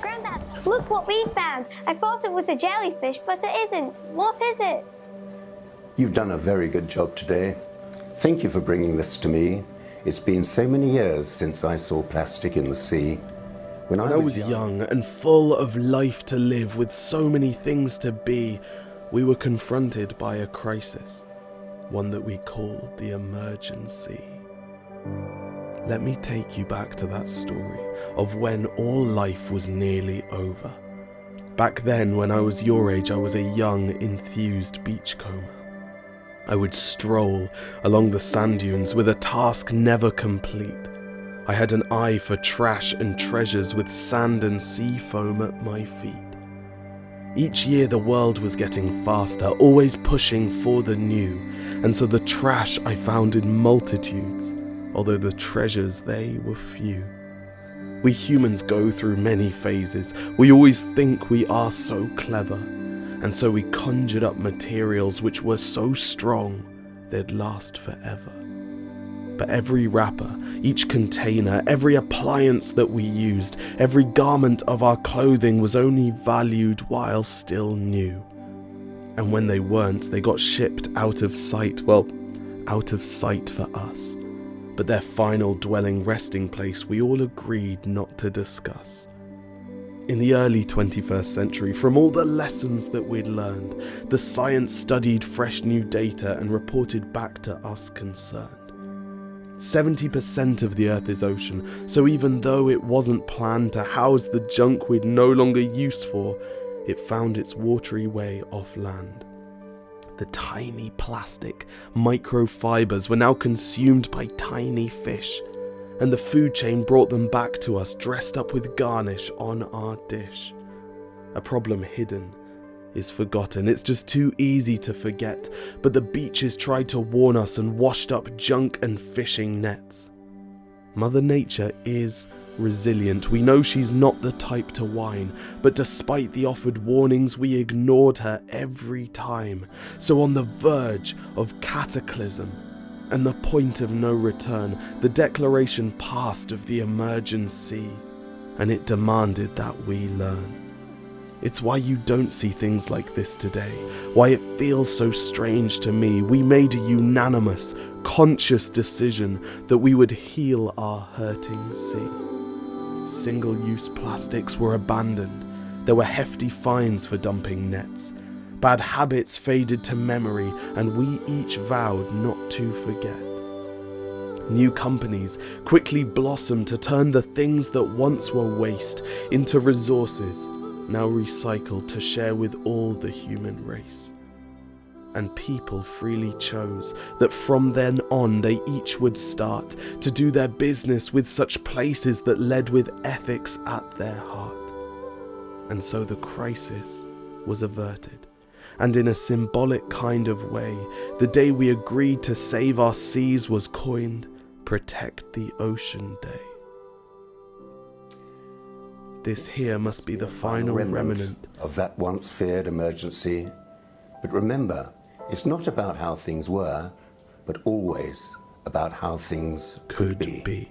Grandad, look what we found. I thought it was a jellyfish, but it isn't. What is it? You've done a very good job today. Thank you for bringing this to me. It's been so many years since I saw plastic in the sea. When I was young and full of life to live, with so many things to be, we were confronted by a crisis, one that we called the emergency. Let me take you back to that story of when all life was nearly over. Back then, when I was your age, I was a young, enthused beachcomber. I would stroll along the sand dunes with a task never complete. I had an eye for trash and treasures, with sand and sea foam at my feet. Each year the world was getting faster, always pushing for the new, and so the trash I found in multitudes, although the treasures, they were few. We humans go through many phases. We always think we are so clever, and so we conjured up materials which were so strong they'd last forever. But every wrapper, each container, every appliance that we used, every garment of our clothing was only valued while still new. And when they weren't, they got shipped out of sight, well, out of sight for us. But their final dwelling resting place we all agreed not to discuss. In the early 21st century, from all the lessons that we'd learned, the science studied fresh new data and reported back to us concerned. 70% of the Earth is ocean, so even though it wasn't planned to house the junk we'd no longer use for, it found its watery way off land. The tiny plastic microfibers were now consumed by tiny fish, and the food chain brought them back to us dressed up with garnish on our dish. A problem hidden is forgotten. It's just too easy to forget, but the beaches tried to warn us and washed up junk and fishing nets. Mother Nature is resilient. We know she's not the type to whine, but despite the offered warnings, we ignored her every time. So on the verge of cataclysm and the point of no return, the declaration passed of the emergency, and it demanded that we learn. It's why you don't see things like this today, why it feels so strange to me. We made a unanimous, conscious decision that we would heal our hurting sea. Single-use plastics were abandoned. There were hefty fines for dumping nets. Bad habits faded to memory, and we each vowed not to forget. New companies quickly blossomed to turn the things that once were waste into resources, now recycled to share with all the human race. And people freely chose that from then on they each would start to do their business with such places that led with ethics at their heart. And so the crisis was averted, and in a symbolic kind of way, the day we agreed to save our seas was coined Protect the Ocean Day. This here must be the final remnant of that once feared emergency. But remember, it's not about how things were, but always about how things could be.